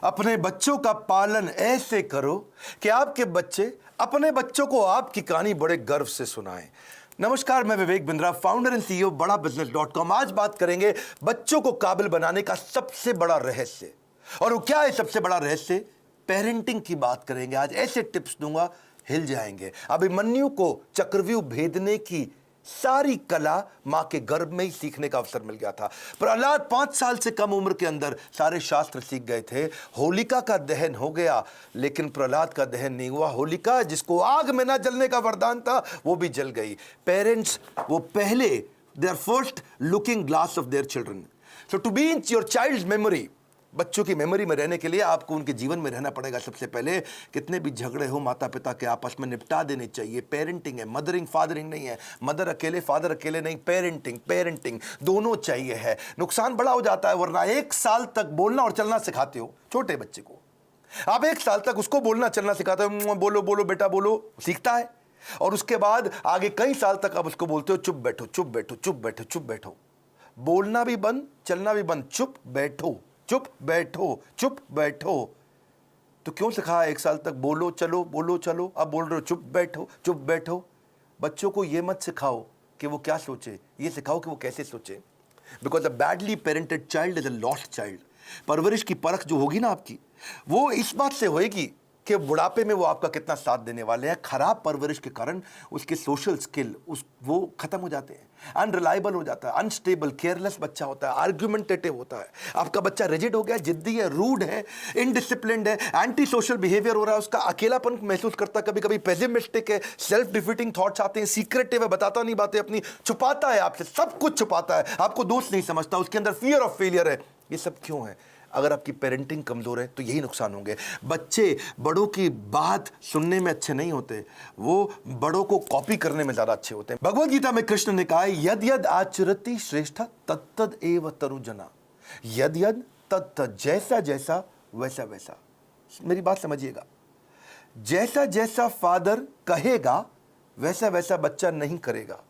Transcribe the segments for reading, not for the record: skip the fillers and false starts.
अपने बच्चों का पालन ऐसे करो कि आपके बच्चे अपने बच्चों को आपकी कहानी बड़े गर्व से सुनाएं। नमस्कार, मैं Vivek Bindra, founder and CEO बड़ा बिजनेस.com। आज बात करेंगे बच्चों को काबिल बनाने का सबसे बड़ा रहस्य। और वो क्या है सबसे बड़ा रहस्य? पेरेंटिंग की बात करेंगे। आज ऐसे टिप्स दूंगा, हिल जाएंगे। अभिमन्यु को चक्रव्यूह भेदने की सारी कला मां के गर्भ में ही सीखने का अवसर मिल गया था। प्रहलाद 5 साल से कम उम्र के अंदर सारे शास्त्र सीख गए थे। होलिका का दहन हो गया, लेकिन प्रहलाद का दहन नहीं हुआ। होलिका, जिसको आग में ना जलने का वरदान था, वो भी जल गई। पेरेंट्स वो पहले, they are first looking glass of their children. So to be in your child memory, बच्चों की मेमोरी में रहने के लिए आपको उनके जीवन में रहना पड़ेगा। सबसे पहले कितने भी झगड़े हो माता पिता के आपस में निपटा देने चाहिए। पेरेंटिंग है, मदरिंग फादरिंग नहीं है। मदर अकेले फादर अकेले नहीं, पेरेंटिंग दोनों चाहिए है। नुकसान बड़ा हो जाता है, वरना 1 साल तक बोलना और चलना सिखाते हो छोटे बच्चे को। आप 1 साल तक उसको बोलना चलना सिखाते हो, बोलो बोलो बेटा बोलो, सीखता है। और उसके बाद आगे कई साल तक आप उसको बोलते हो चुप बैठो चुप बैठो चुप बैठो चुप बैठो। बोलना भी बंद, चलना भी बंद, चुप बैठो चुप बैठो चुप बैठो। तो क्यों सिखाया 1 साल तक बोलो चलो, अब बोल रहे हो चुप बैठो। बच्चों को यह मत सिखाओ कि वो क्या सोचे, ये सिखाओ कि वो कैसे सोचे। Because a badly parented child is a lost child. परवरिश की परख जो होगी ना आपकी, वो इस बात से होएगी कि बुढ़ापे में वो आपका कितना साथ देने वाले हैं। खराब परवरिश के कारण उसके सोशल स्किल वो खत्म हो जाते हैं, अनरिलायबल हो जाता है, अनस्टेबल, केयरलेस बच्चा होता है, आर्ग्यूमेंटेटिव होता है। आपका बच्चा रिजिड हो गया, जिद्दी है, रूड है, इनडिसिप्लिन्ड है, एंटी सोशल बिहेवियर हो रहा है, उसका अकेलापन महसूस करता है, कभी कभी पेसिमिस्टिक है, सेल्फ डिफीटिंग थॉट्स आते हैं, सीक्रेटिव है, बताता नहीं बातें अपनी, छुपाता है आपसे, सब कुछ छुपाता है, आपको दोस्त नहीं समझता, उसके अंदर फियर ऑफ फेलियर है। ये सब क्यों है? अगर आपकी पेरेंटिंग कमजोर है तो यही नुकसान होंगे। बच्चे बड़ों की बात सुनने में अच्छे नहीं होते, वो बड़ों को कॉपी करने में ज्यादा अच्छे होते हैं। भगवद गीता में कृष्ण ने कहा है, यद यद आचरति श्रेष्ठ तत्तद एव तरुजना। यद यद तत्तद, जैसा जैसा वैसा वैसा। मेरी बात समझिएगा, जैसा जैसा फादर कहेगा वैसा वैसा बच्चा नहीं करेगा,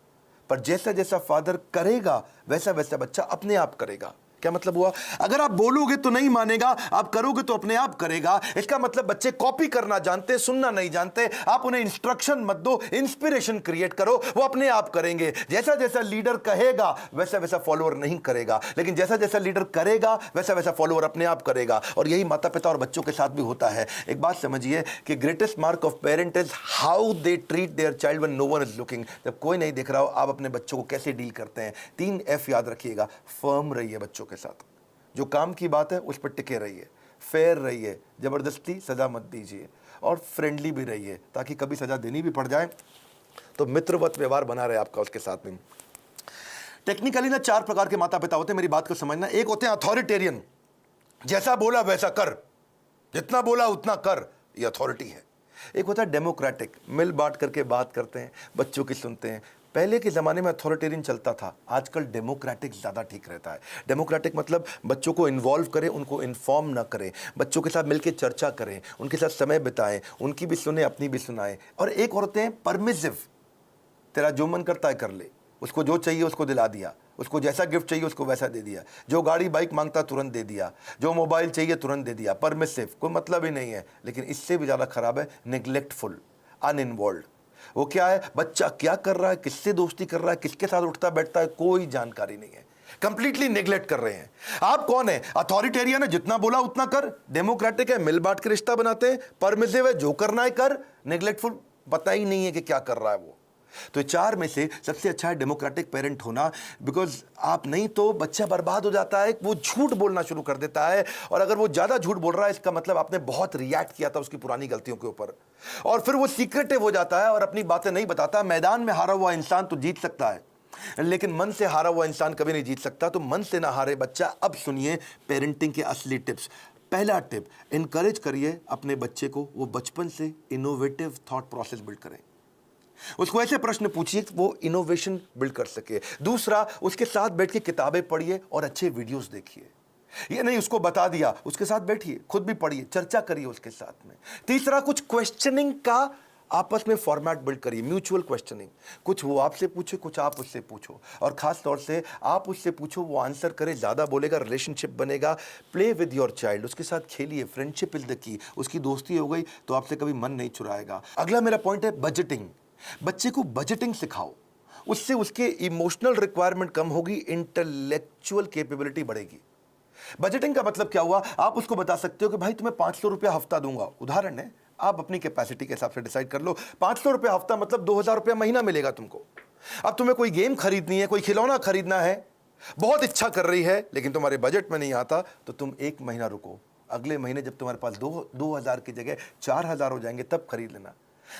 पर जैसा जैसा फादर करेगा वैसा वैसा बच्चा अपने आप करेगा। क्या मतलब हुआ? अगर आप बोलोगे तो नहीं मानेगा, आप करोगे तो अपने आप करेगा। इसका मतलब बच्चे कॉपी करना जानते, सुनना नहीं जानते। आप उन्हें इंस्ट्रक्शन मत दो, इंस्पिरेशन क्रिएट करो, वो अपने आप करेंगे। जैसा जैसा लीडर कहेगा वैसा वैसा फॉलोअर नहीं करेगा, लेकिन जैसा जैसा लीडर करेगा वैसा वैसा फॉलोअर अपने आप करेगा। और यही माता पिता और बच्चों के साथ भी होता है। एक बात समझिए कि greatest mark of parent is how they treat their child when no one is looking. जब कोई नहीं देख रहा हो, आप अपने बच्चों को कैसे डील करते हैं। 3 F याद रखिएगा। फर्म रहिए बच्चों के साथ, जो काम की बात है उस पर टिके रहिए, फेयर रहिए, जबरदस्ती सजा मत दीजिए, और फ्रेंडली भी रहिए, ताकि कभी सजा देनी भी पड़ जाए तो मित्रवत व्यवहार बना रहे आपका उसके साथ में। टेक्निकली ना 4 प्रकार के माता पिता होते हैं, मेरी बात को समझना। एक होते हैं अथॉरिटेरियन, जैसा बोला वैसा कर, जितना बोला उतना कर, ये अथॉरिटी है। एक होता है डेमोक्रेटिक, मिल बांट करके बात करते हैं, बच्चों की सुनते हैं। पहले के ज़माने में अथॉरिटेरियन चलता था, आजकल डेमोक्रेटिक ज़्यादा ठीक रहता है। डेमोक्रेटिक मतलब बच्चों को इन्वॉल्व करें, उनको इन्फॉर्म ना करें, बच्चों के साथ मिलकर चर्चा करें, उनके साथ समय बिताएं, उनकी भी सुने, अपनी भी सुनाएं। और एक होते हैं परमिसिव, तेरा जो मन करता है कर ले, उसको जो चाहिए उसको दिला दिया, उसको जैसा गिफ्ट चाहिए उसको वैसा दे दिया, जो गाड़ी बाइक मांगता तुरंत दे दिया, जो मोबाइल चाहिए तुरंत दे दिया। परमिसिव, कोई मतलब ही नहीं है। लेकिन इससे भी ज़्यादा खराब है नेग्लेक्टफुल, अनइन्वॉल्व। वो क्या है? बच्चा क्या कर रहा है, किससे दोस्ती कर रहा है, किसके साथ उठता बैठता है, कोई जानकारी नहीं है, कंप्लीटली नेग्लेक्ट कर रहे हैं। आप कौन है? अथॉरिटेरियन है, जितना बोला उतना कर। डेमोक्रेटिक है, मिल बांट के रिश्ता बनाते हैं। परमिसिव है, जो करना है कर। नेग्लेक्टफुल, पता ही नहीं है कि क्या कर रहा है वो। तो 4 में से सबसे अच्छा है डेमोक्रेटिक पेरेंट होना। बिकॉज आप नहीं तो बच्चा बर्बाद हो जाता है, वो झूठ बोलना शुरू कर देता है। और अगर वो ज्यादा झूठ बोल रहा है, इसका मतलब आपने बहुत रिएक्ट किया था उसकी पुरानी गलतियों के ऊपर, और फिर वो सीक्रेटिव हो जाता है और अपनी बातें नहीं बताता। मैदान में हारा हुआ इंसान तो जीत सकता है, लेकिन मन से हारा हुआ इंसान कभी नहीं जीत सकता। तो मन से ना हारे बच्चा। अब सुनिए पेरेंटिंग के असली टिप्स। पहला टिप, इनकरेज करिए अपने बच्चे को, वो बचपन से इनोवेटिव थॉट प्रोसेस बिल्ड करें। उसको ऐसे प्रश्न पूछिए कि वो इनोवेशन बिल्ड कर सके। दूसरा, उसके साथ बैठ के किताबें पढ़िए और अच्छे वीडियोस देखिए। ये नहीं उसको बता दिया, उसके साथ बैठिए, खुद भी पढ़िए, चर्चा करिए उसके साथ में। तीसरा, कुछ क्वेश्चनिंग का आपस में फॉर्मेट बिल्ड करिए, म्यूचुअल क्वेश्चनिंग, कुछ वो आपसे पूछे, कुछ आप उससे पूछो, और खास तौर से आप उससे पूछो, वो आंसर करे, ज़्यादा बोलेगा, रिलेशनशिप बनेगा। प्ले विद योर चाइल्ड, उसके साथ खेलिए, फ्रेंडशिप इज द की। उसकी दोस्ती हो गई तो आपसे कभी मन नहीं चुराएगा। अगला मेरा पॉइंट है बजटिंग। बच्चे को बजटिंग सिखाओ, उससे उसके इमोशनल रिक्वायरमेंट कम होगी, इंटेलेक्चुअल कैपेबिलिटी बढ़ेगी। बजटिंग का मतलब क्या हुआ, आप उसको बता सकते हो कि भाई तुम्हें 500 रुपया हफ्ता दूंगा, उदाहरण है, आप अपनी कैपेसिटी के हिसाब से डिसाइड कर लो। 500 रुपया हफ्ता मतलब 2000 रुपया महीना मिलेगा तुमको। अब तुम्हें कोई गेम खरीदनी है, कोई खिलौना खरीदना है, बहुत इच्छा कर रही है, लेकिन तुम्हारे बजट में नहीं आता, तो तुम एक महीना रुको, अगले महीने जब तुम्हारे पास 2000 की जगह 4000 हो जाएंगे तब खरीद लेना।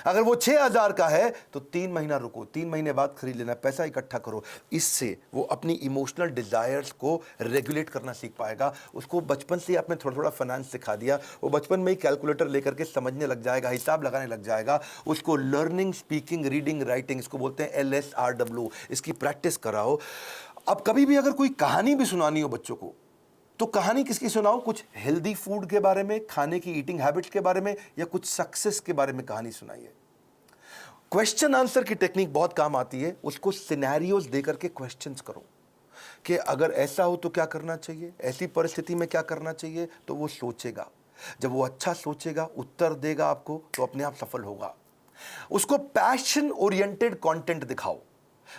अगर वो 6000 का है तो 3 महीना रुको, 3 महीने बाद खरीद लेना, पैसा इकट्ठा करो। इससे वो अपनी इमोशनल डिजायर्स को रेगुलेट करना सीख पाएगा। उसको बचपन से आपने थोड़ा थोड़ा फाइनेंस सिखा दिया, वो बचपन में ही कैलकुलेटर लेकर के समझने लग जाएगा, हिसाब लगाने लग जाएगा। उसको लर्निंग, स्पीकिंग, रीडिंग, राइटिंग, इसको बोलते हैं LSRW, इसकी प्रैक्टिस कराओ। अब कभी भी अगर कोई कहानी भी सुनानी हो बच्चों को, तो कहानी किसकी सुनाओ, कुछ हेल्दी फूड के बारे में, खाने की ईटिंग हैबिट्स के बारे में, या कुछ सक्सेस के बारे में कहानी सुनाइए। क्वेश्चन आंसर की टेक्निक बहुत काम आती है। उसको सिनेरियोज देकर के क्वेश्चंस करो कि अगर ऐसा हो तो क्या करना चाहिए, ऐसी परिस्थिति में क्या करना चाहिए, तो वो सोचेगा। जब वो अच्छा सोचेगा, उत्तर देगा आपको, तो अपने आप सफल होगा। उसको पैशन ओरिएंटेड कंटेंट दिखाओ।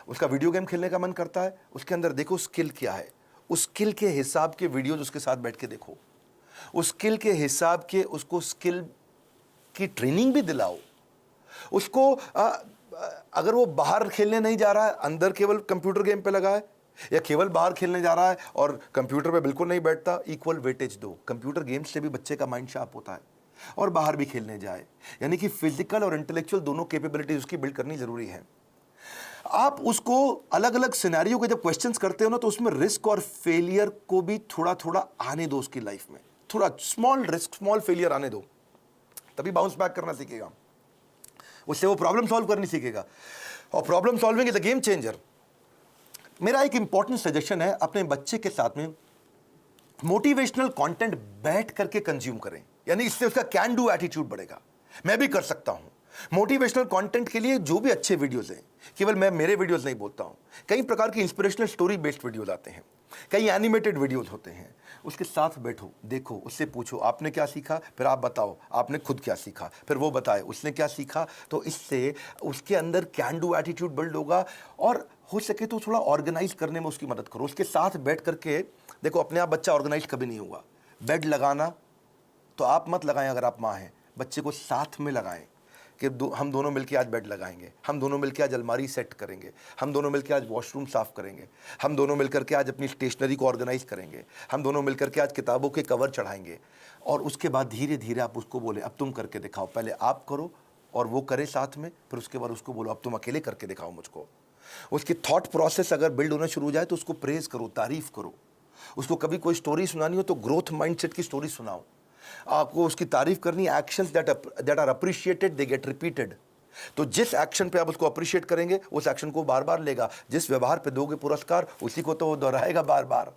उसका वीडियो गेम खेलने का मन करता है, उसके अंदर देखो स्किल क्या है, उस स्किल के हिसाब के वीडियोज उसके साथ बैठ के देखो, उस स्किल के हिसाब के उसको स्किल की ट्रेनिंग भी दिलाओ। उसको अगर वो बाहर खेलने नहीं जा रहा है, अंदर केवल कंप्यूटर गेम पे लगा है, या केवल बाहर खेलने जा रहा है और कंप्यूटर पे बिल्कुल नहीं बैठता, इक्वल वेटेज दो। कंप्यूटर गेम्स से भी बच्चे का माइंड शार्प होता है, और बाहर भी खेलने जाए। यानी कि फिजिकल और इंटेलेक्चुअल दोनों कैपेबिलिटीज उसकी बिल्ड करनी जरूरी है। आप उसको अलग अलग सिनेरियो के जब क्वेश्चंस करते हो ना, तो उसमें रिस्क और फेलियर को भी थोड़ा थोड़ा आने दो उसकी लाइफ में। थोड़ा स्मॉल रिस्क, स्मॉल फेलियर आने दो, तभी बाउंस बैक करना सीखेगा। उससे वो प्रॉब्लम सॉल्व करनी सीखेगा, और problem solving is a game changer. मेरा एक इंपॉर्टेंट सजेशन है, अपने बच्चे के साथ में मोटिवेशनल कंटेंट बैठ करके कंज्यूम करें, यानी इससे उसका कैन डू एटीट्यूड बढ़ेगा। मैं भी कर सकता हूं। मोटिवेशनल कंटेंट के लिए जो भी अच्छे वीडियोस हैं, केवल मैं मेरे वीडियोस नहीं बोलता हूं, कई प्रकार की इंस्पिरेशनल स्टोरी बेस्ड वीडियोस आते हैं, कई एनिमेटेड वीडियोस होते हैं। उसके साथ बैठो, देखो, उससे पूछो आपने क्या सीखा, फिर आप बताओ आपने खुद क्या सीखा, फिर वो बताए उसने क्या सीखा। तो इससे उसके अंदर कैन डू एटीट्यूड बिल्ड होगा, और हो सके तो थोड़ा ऑर्गेनाइज करने में उसकी मदद करो। उसके साथ बैठ करके देखो, अपने आप बच्चा ऑर्गेनाइज कभी नहीं होगा। बेड लगाना तो आप मत लगाएं, अगर आप माँ हैं, बच्चे को साथ में लगाएं कि हम दोनों मिलकर आज बेड लगाएंगे, हम दोनों मिलकर आज अलमारी सेट करेंगे, हम दोनों मिलकर आज वॉशरूम साफ करेंगे, हम दोनों मिलकर के आज अपनी स्टेशनरी को ऑर्गेनाइज करेंगे, हम दोनों मिलकर के आज किताबों के कवर चढ़ाएंगे। और उसके बाद धीरे धीरे आप उसको बोले अब तुम करके दिखाओ, पहले आप करो और वो करे साथ में, फिर उसके बाद उसको बोलो अब तुम अकेले करके दिखाओ मुझको। उसकी थॉट प्रोसेस अगर बिल्ड होना शुरू हो जाए तो उसको प्रेज करो, तारीफ करो। उसको कभी कोई स्टोरी सुनानी हो तो ग्रोथ माइंडसेट की स्टोरी सुनाओ। आपको उसकी तारीफ करनी, actions that are appreciated they get repeated. तो जिस एक्शन पे आप उसको अप्रिशिएट करेंगे, उस एक्शन को बार बार लेगा। जिस व्यवहार पे दोगे पुरस्कार, उसी को तो वो दोहराएगा बार बार।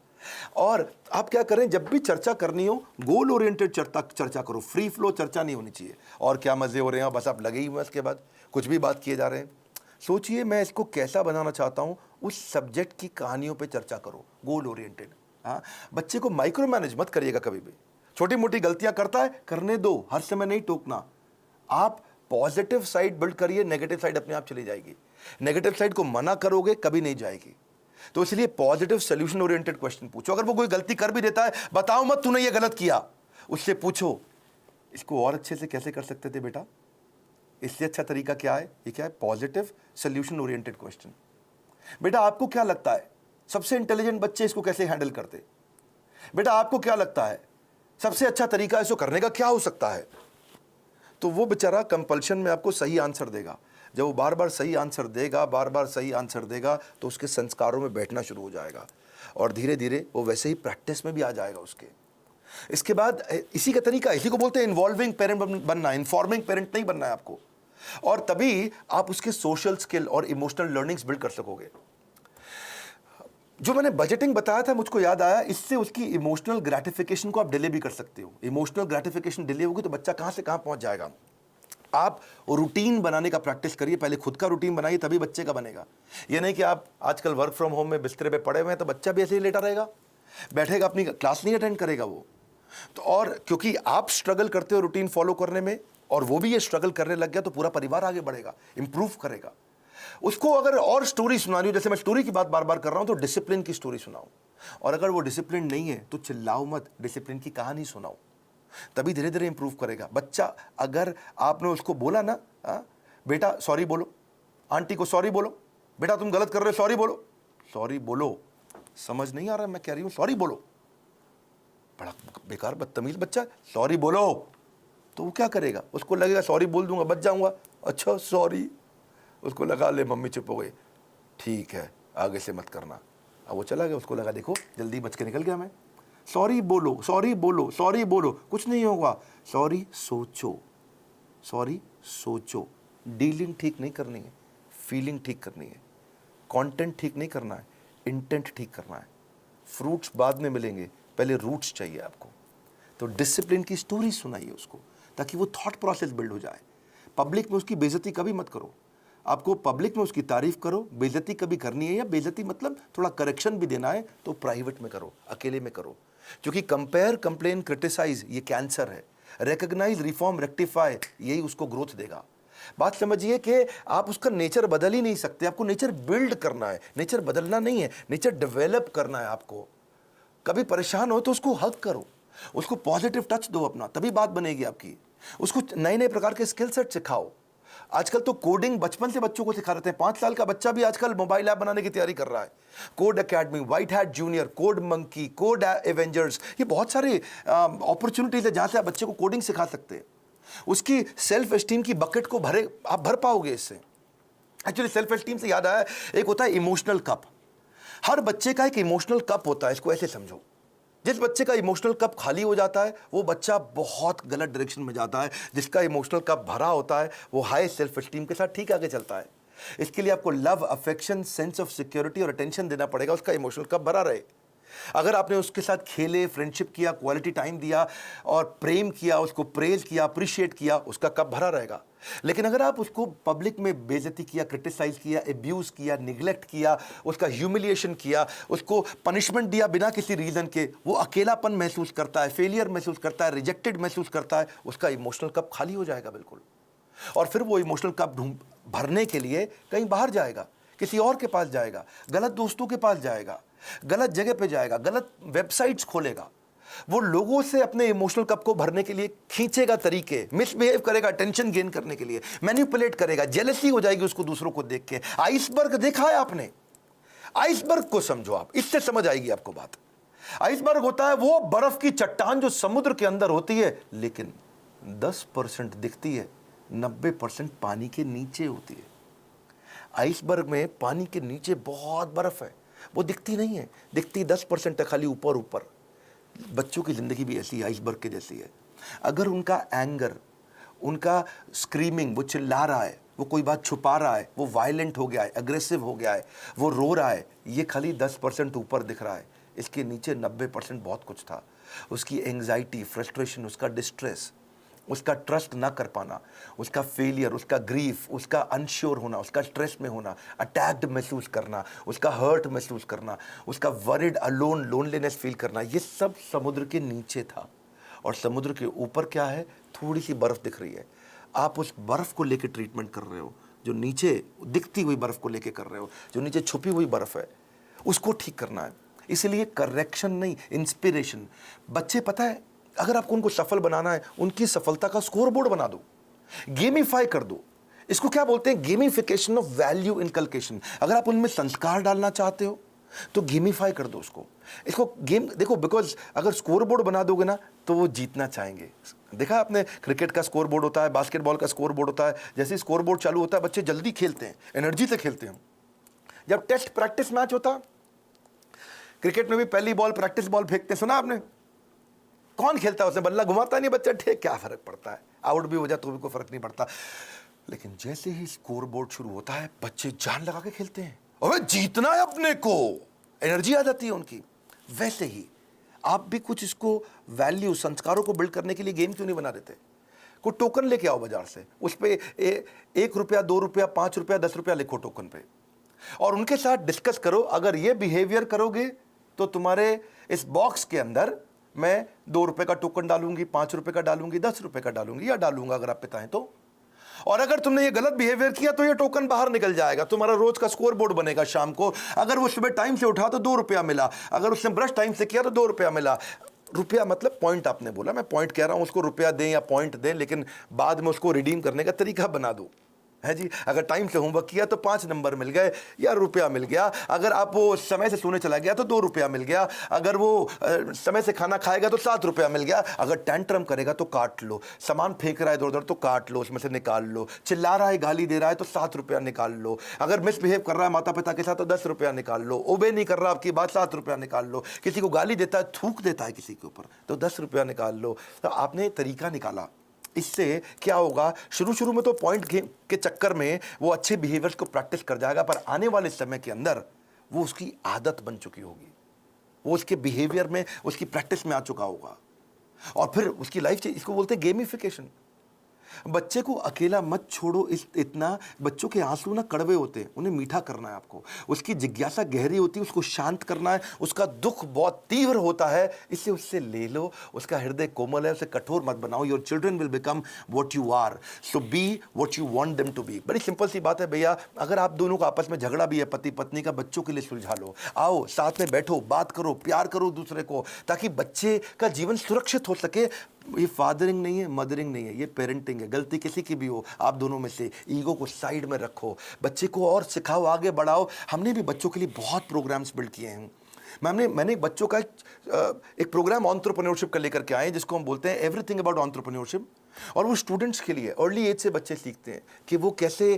और आप क्या करें, जब भी चर्चा करनी हो, गोल ओरिएंटेड चर्चा करो, फ्री फ्लो चर्चा नहीं होनी चाहिए। और क्या मजे हो रहे हैं, बस आप लगे ही हुए, इसके बाद कुछ भी बात किए जा रहे हैं। सोचिए मैं इसको कैसा बनाना चाहता हूं, उस सब्जेक्ट की कहानियों पे चर्चा करो, गोल ओरिएंटेड। हाँ, बच्चे को माइक्रो मैनेज मत करिएगा कभी भी। छोटी मोटी गलतियां करता है, करने दो, हर समय नहीं टोकना। आप पॉजिटिव साइड बिल्ड करिए, नेगेटिव साइड अपने आप चली जाएगी। नेगेटिव साइड को मना करोगे कभी नहीं जाएगी। तो इसलिए पॉजिटिव सोल्यूशन ओरिएंटेड क्वेश्चन पूछो। अगर वो कोई गलती कर भी देता है, बताओ मत तूने ये गलत किया, उससे पूछो इसको और अच्छे से कैसे कर सकते थे बेटा, इससे अच्छा तरीका क्या है। ये क्या है, पॉजिटिव सोल्यूशन ओरिएंटेड क्वेश्चन। बेटा आपको क्या लगता है सबसे इंटेलिजेंट बच्चे इसको कैसे हैंडल करते, बेटा आपको क्या लगता है सबसे अच्छा तरीका इसको करने का क्या हो सकता है। तो वो बेचारा कंपल्शन में आपको सही आंसर देगा। जब वो बार बार सही आंसर देगा, बार बार सही आंसर देगा, तो उसके संस्कारों में बैठना शुरू हो जाएगा, और धीरे धीरे वो वैसे ही प्रैक्टिस में भी आ जाएगा उसके। इसके बाद इसी का तरीका, इसी को बोलते हैं इन्वॉल्विंग पेरेंट बनना, इन्फॉर्मिंग पेरेंट नहीं बनना है आपको। और तभी आप उसके सोशल स्किल और इमोशनल लर्निंग्स बिल्ड कर सकोगे। जो मैंने बजटिंग बताया था, मुझको याद आया, इससे उसकी इमोशनल ग्रेटिफिकेशन को आप डिले भी कर सकते हो। इमोशनल ग्रेटिफिकेशन डिले होगी तो बच्चा कहां से कहां पहुंच जाएगा। आप रूटीन बनाने का प्रैक्टिस करिए, पहले खुद का रूटीन बनाइए, तभी बच्चे का बनेगा। ये नहीं कि आप आजकल वर्क फ्रॉम होम में बिस्तरे पे पड़े हुए हैं तो बच्चा भी ऐसे ही लेटा रहेगा, बैठेगा, अपनी क्लास नहीं अटेंड करेगा वो। तो और क्योंकि आप स्ट्रगल करते हो रूटीन फॉलो करने में और वो भी ये स्ट्रगल करने लग गया, तो पूरा परिवार आगे बढ़ेगा, इंप्रूव करेगा। उसको अगर और स्टोरी सुनानी हो, जैसे मैं स्टोरी की बात बार बार कर रहा हूं, तो डिसिप्लिन की स्टोरी सुनाओ। और अगर वो डिसिप्लिन नहीं है तो चिल्लाओ मत, डिसिप्लिन की कहानी सुनाओ, तभी धीरे धीरे इंप्रूव करेगा बच्चा। अगर आपने उसको बोला ना, बेटा सॉरी बोलो, आंटी को सॉरी बोलो, बेटा तुम गलत कर रहे हो सॉरी बोलो, सॉरी बोलो, समझ नहीं आ रहा मैं कह रही हूं सॉरी बोलो, बड़ा बेकार बदतमीज बच्चा, सॉरी बोलो। तो वो क्या करेगा, उसको लगेगा सॉरी बोल दूंगा बच जाऊंगा, अच्छा सॉरी, उसको लगा ले मम्मी चुप हो गई, ठीक है आगे से मत करना। अब वो चला गया, उसको लगा देखो जल्दी बच के निकल गया मैं, सॉरी बोलो सॉरी बोलो सॉरी बोलो, कुछ नहीं होगा, सॉरी सोचो, सॉरी सोचो। डीलिंग ठीक नहीं करनी है, फीलिंग ठीक करनी है, कंटेंट ठीक नहीं करना है, इंटेंट ठीक करना है। फ्रूट्स बाद में मिलेंगे, पहले रूट्स चाहिए आपको। तो डिसिप्लिन की स्टोरी सुनाइए उसको, ताकि वो थॉट प्रोसेस बिल्ड हो जाए। पब्लिक में उसकी बेइज्जती कभी मत करो, आपको पब्लिक में उसकी तारीफ करो, बेइज्जती कभी करनी है, या बेइज्जती मतलब थोड़ा करेक्शन भी देना है तो प्राइवेट में करो, अकेले में करो। क्योंकि कंपेयर, कंप्लेन, क्रिटिसाइज ये कैंसर है, रिकॉग्नाइज, रिफॉर्म, रेक्टिफाई यही उसको ग्रोथ देगा। बात समझिए कि आप उसका नेचर बदल ही नहीं सकते, आपको नेचर बिल्ड करना है, नेचर बदलना नहीं है, नेचर डेवलप करना है आपको। कभी परेशान हो तो उसको हक करो, उसको पॉजिटिव टच दो अपना, तभी बात बनेगी आपकी। उसको नए नए प्रकार के स्किल सेट सिखाओ। आजकल तो कोडिंग बचपन से बच्चों को सिखा रहे हैं, 5 साल का बच्चा भी आजकल मोबाइल ऐप बनाने की तैयारी कर रहा है। Code academy, white hat junior, code monkey, code Avengers, ये बहुत सारे अपॉर्चुनिटीज है जहां से आप बच्चे को कोडिंग सिखा सकते हैं। उसकी सेल्फ एस्टीम की बकेट को आप भर पाओगे इससे। एक्चुअली सेल्फ एस्टीम से याद आया, एक होता है इमोशनल कप। हर बच्चे का एक इमोशनल कप होता है, इसको ऐसे समझो। जिस बच्चे का इमोशनल कप खाली हो जाता है वो बच्चा बहुत गलत डायरेक्शन में जाता है, जिसका इमोशनल कप भरा होता है वो हाई सेल्फ एस्टीम के साथ ठीक आगे चलता है। इसके लिए आपको love, affection, sense of security और अटेंशन देना पड़ेगा, उसका इमोशनल कप भरा रहे। अगर आपने उसके साथ खेले, फ्रेंडशिप किया, क्वालिटी टाइम दिया और प्रेम किया, उसको प्रेज किया, अप्रिशिएट किया, उसका कप भरा रहेगा। लेकिन अगर आप उसको पब्लिक में बेइज्जती किया, क्रिटिसाइज किया, एब्यूज किया, निगलेक्ट किया, उसका ह्यूमिलिएशन किया, उसको पनिशमेंट दिया बिना किसी रीजन के, वो अकेलापन महसूस करता है, फेलियर महसूस करता है, रिजेक्टेड महसूस करता है, उसका इमोशनल कप खाली हो जाएगा बिल्कुल। और फिर वो इमोशनल कप भरने के लिए कहीं बाहर जाएगा, किसी और के पास जाएगा, गलत दोस्तों के पास जाएगा, गलत जगह पे जाएगा, गलत वेबसाइट्स खोलेगा, वो लोगों से अपने इमोशनल कप को भरने के लिए खींचेगा तरीके, मिसबिहेव करेगा अटेंशन गेन करने के लिए, मैनिपुलेट करेगा, जेलसी हो जाएगी उसको दूसरों को देख के। आइसबर्ग देखा है आपने? आइसबर्ग को समझो आप, इससे समझ आएगी आपको बात। आइसबर्ग होता है वो बर्फ की चट्टान जो समुद्र के अंदर होती है, लेकिन 10% दिखती है, 90% पानी के नीचे होती है। आइसबर्ग में पानी के नीचे बहुत बर्फ है, वो दिखती नहीं है, दिखती 10% है, खाली ऊपर ऊपर। बच्चों की ज़िंदगी भी ऐसी आइसबर्ग के जैसी है। अगर उनका एंगर, उनका स्क्रीमिंग, वो चिल्ला रहा है, वो कोई बात छुपा रहा है, वो वायलेंट हो गया है, अग्रेसिव हो गया है, वो रो रहा है, ये खाली 10% ऊपर दिख रहा है, इसके नीचे 90% बहुत कुछ था। उसकी एंग्जाइटी, फ्रस्ट्रेशन, उसका डिस्ट्रेस, उसका ट्रस्ट ना कर पाना, उसका फेलियर, उसका ग्रीफ, उसका अनश्योर होना, उसका स्ट्रेस में होना, अटैक्ड महसूस करना, उसका हर्ट महसूस करना, उसका वरिड, अलोन, लोनलीनेस फील करना, ये सब समुद्र के नीचे था। और समुद्र के ऊपर क्या है? थोड़ी सी बर्फ दिख रही है। आप उस बर्फ को लेकर ट्रीटमेंट कर रहे हो, जो नीचे दिखती हुई बर्फ को लेकर कर रहे हो, जो नीचे छुपी हुई बर्फ है, उसको ठीक करना है। इसलिए करेक्शन नहीं, इंस्पिरेशन। बच्चे, पता है, अगर आपको उनको सफल बनाना है, उनकी सफलता का स्कोर बोर्ड बना दो, गेमिफाई कर दो। इसको क्या बोलते हैं? Gamification of value inculcation. अगर आप उनमें संस्कार डालना चाहते हो तो गेमिफाई कर दो उसको। इसको गेम देखो, बिकॉज अगर स्कोर बोर्ड बना दोगे ना तो वो जीतना चाहेंगे। देखा आपने, क्रिकेट का स्कोर बोर्ड होता है, बास्केटबॉल का स्कोर बोर्ड होता है। जैसे स्कोर बोर्ड चालू होता है, बच्चे जल्दी खेलते हैं, एनर्जी से खेलते हैं। जब टेस्ट प्रैक्टिस मैच होता, क्रिकेट में भी पहली बॉल प्रैक्टिस बॉल फेंकते, सुना आपने? कौन खेलता है? उसने बल्ला घुमाता नहीं बच्चा, ठीक, क्या फर्क पड़ता है, आउट भी हो जाए तो भी कोई फर्क नहीं पड़ता। लेकिन जैसे ही स्कोर बोर्ड शुरू होता है, बच्चे जान लगा के खेलते हैं, अबे जीतना है अपने को, एनर्जी आ जाती है उनकी। वैसे ही आप भी कुछ इसको वैल्यू, संस्कारों को बिल्ड करने के लिए गेम क्यों नहीं बना देते? कोई टोकन लेके आओ बाजार से, उस पर 1 रुपया, 2 रुपया, 5 रुपया, 10 रुपया लिखो टोकन पे, और उनके साथ डिस्कस करो। अगर ये बिहेवियर करोगे तो तुम्हारे इस बॉक्स के अंदर मैं 2 रुपए का टोकन डालूंगी, 5 रुपए का डालूंगी, 10 रुपए का डालूंगी या डालूंगा अगर आप पिता हैं तो। और अगर तुमने ये गलत बिहेवियर किया तो ये टोकन बाहर निकल जाएगा, तुम्हारा रोज का स्कोर बोर्ड बनेगा शाम को। अगर वो सुबह टाइम से उठा तो 2 रुपया मिला, अगर उसने ब्रश टाइम से किया तो 2 रुपया मिला। रुपया मतलब पॉइंट, आपने बोला, मैं पॉइंट कह रहा हूं, उसको रुपया दें या पॉइंट दें, लेकिन बाद में उसको रिडीम करने का तरीका बना दो, है जी। अगर टाइम से होमवर्क किया तो 5 नंबर मिल गए या रुपया मिल गया। अगर आप वो समय से सोने चला गया तो 2 रुपया मिल गया। अगर वो समय से खाना खाएगा तो 7 रुपया मिल गया। अगर टेंट्रम करेगा तो काट लो, सामान फेंक रहा है इधर उधर तो काट लो, उसमें से निकाल लो, चिल्ला रहा है, गाली दे रहा है तो 7 रुपया निकाल लो। अगर मिसबिहेव कर रहा है माता पिता के साथ तो 10 रुपया निकाल लो। ओबे नहीं कर रहा आपकी बात, 7 रुपया निकाल लो। किसी को गाली देता है, थूक देता है किसी के ऊपर तो 10 रुपया निकाल लो। तो आपने तरीका निकाला। इससे क्या होगा, शुरू शुरू में तो पॉइंट के चक्कर में वो अच्छे बिहेवियर्स को प्रैक्टिस कर जाएगा, पर आने वाले समय के अंदर वो उसकी आदत बन चुकी होगी, वो उसके बिहेवियर में, उसकी प्रैक्टिस में आ चुका होगा, और फिर उसकी लाइफ चेंज। इसको बोलते हैं गेमिफिकेशन। बच्चे को अकेला मत छोड़ो इतना। बच्चों के आंसू ना कड़वे होते हैं, उन्हें मीठा करना है आपको। उसकी जिज्ञासा गहरी होती है, उसको शांत करना है। उसका दुख बहुत तीव्र होता है, इससे उससे ले लो। उसका हृदय कोमल है, उसे कठोर मत बनाओ। Your children will become what you are, so be what you want them to be. बड़ी सिंपल सी बात है भैया। अगर आप दोनों का आपस में झगड़ा भी है पति पत्नी का, बच्चों के लिए सुलझा लो। आओ साथ में बैठो, बात करो, प्यार करो दूसरे को, ताकि बच्चे का जीवन सुरक्षित हो सके। ये फादरिंग नहीं है, मदरिंग नहीं है, ये पेरेंटिंग है। गलती किसी की भी हो, आप दोनों में से ईगो को साइड में रखो, बच्चे को और सिखाओ, आगे बढ़ाओ। हमने भी बच्चों के लिए बहुत प्रोग्राम्स बिल्ड किए हैं। मैंने बच्चों का एक प्रोग्राम एंटरप्रेन्योरशिप का लेकर के आए, जिसको हम बोलते हैं एवरीथिंग अबाउट एंटरप्रेन्योरशिप। और वो स्टूडेंट्स के लिए, अर्ली एज से बच्चे सीखते हैं कि वो कैसे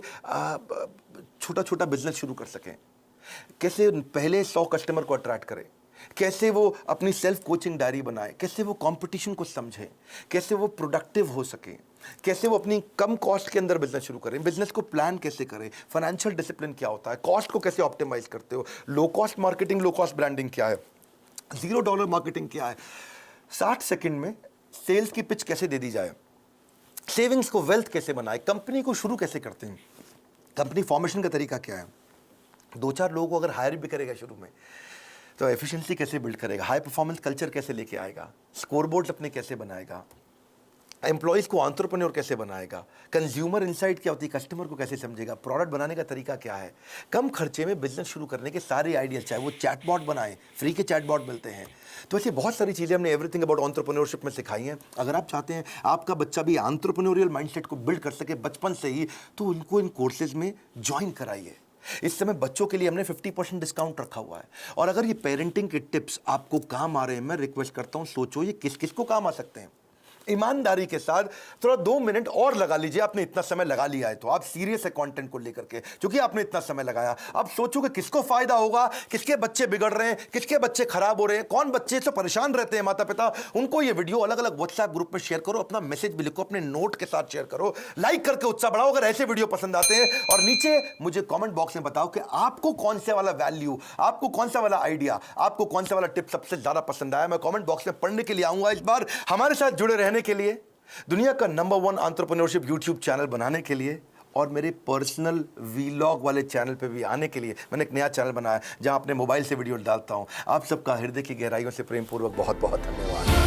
छोटा छोटा बिजनेस शुरू कर सकें, कैसे पहले 100 कस्टमर को अट्रैक्ट करें, कैसे वो अपनी सेल्फ कोचिंग डायरी बनाए, कैसे वो कंपटीशन को समझें, कैसे वो प्रोडक्टिव हो सके, कैसे वो अपनी कम कॉस्ट के अंदर बिजनेस शुरू करें, बिजनेस को प्लान कैसे करें, फाइनेंशियल डिसिप्लिन क्या होता है, कॉस्ट को कैसे ऑप्टिमाइज करते हो, low cost marketing, low cost branding क्या है, $0 मार्केटिंग क्या है, 60 सेकंड में सेल्स की पिच कैसे दे दी जाए, सेविंग्स को वेल्थ कैसे बनाए, कंपनी को शुरू कैसे करते हैं, कंपनी फॉर्मेशन का तरीका क्या है, 2-4 लोगों को अगर हायर भी करेगा शुरू में तो एफिशिएंसी कैसे बिल्ड करेगा, हाई परफॉर्मेंस कल्चर कैसे लेके आएगा, स्कोरबोर्ड्स अपने कैसे बनाएगा, एम्प्लॉइज़ को एंटरप्रेन्योर कैसे बनाएगा, कंज्यूमर इनसाइट क्या होती है, कस्टमर को कैसे समझेगा, प्रोडक्ट बनाने का तरीका क्या है। कम खर्चे में बिजनेस शुरू करने के सारे आइडियाज, चाहे वो चैटबॉट बनाएं, फ्री के चैटबॉट मिलते हैं। तो ऐसी बहुत सारी चीज़ें हमने एवरीथिंग अबाउट एंटरप्रेन्योरशिप में सिखाई हैं। अगर आप चाहते हैं आपका बच्चा भी एंटरप्रेन्योरियल माइंडसेट को बिल्ड कर सके बचपन से ही, तो उनको इन कोर्सेज में ज्वाइन कराइए। इस समय बच्चों के लिए हमने 50% डिस्काउंट रखा हुआ है। और अगर ये पेरेंटिंग के टिप्स आपको काम आ रहे हैं, मैं रिक्वेस्ट करता हूं सोचो ये किस किस को काम आ सकते हैं। ईमानदारी के साथ थोड़ा 2 मिनट और लगा लीजिए। आपने इतना समय लगा लिया है तो आप सीरियस है कंटेंट को लेकर के, क्योंकि आपने इतना समय लगाया। अब सोचो कि किसको फायदा होगा, किसके बच्चे बिगड़ रहे हैं, किसके बच्चे खराब हो रहे हैं, कौन बच्चे से परेशान रहते हैं माता पिता, उनको ये वीडियो अलग अलग व्हाट्सएप ग्रुप में शेयर करो, अपना मैसेज भी लिखो, अपने नोट के साथ शेयर करो, लाइक करके उत्साह बढ़ाओ अगर ऐसे वीडियो पसंद आते हैं। और नीचे मुझे कॉमेंट बॉक्स में बताओ कि आपको कौन सा वाला वैल्यू, आपको कौन सा वाला आइडिया, आपको कौन सा वाला टिप सबसे ज्यादा पसंद आया। मैं कॉमेंट बॉक्स में पढ़ने के लिए आऊंगा। इस बार हमारे साथ जुड़े रहने के लिए, दुनिया का नंबर 1 एंटरप्रेन्योरशिप यूट्यूब चैनल बनाने के लिए और मेरे पर्सनल वीलॉग वाले चैनल पे भी आने के लिए मैंने एक नया चैनल बनाया जहां अपने मोबाइल से वीडियो डालता हूं। आप सबका हृदय की गहराइयों से प्रेम पूर्वक बहुत बहुत धन्यवाद।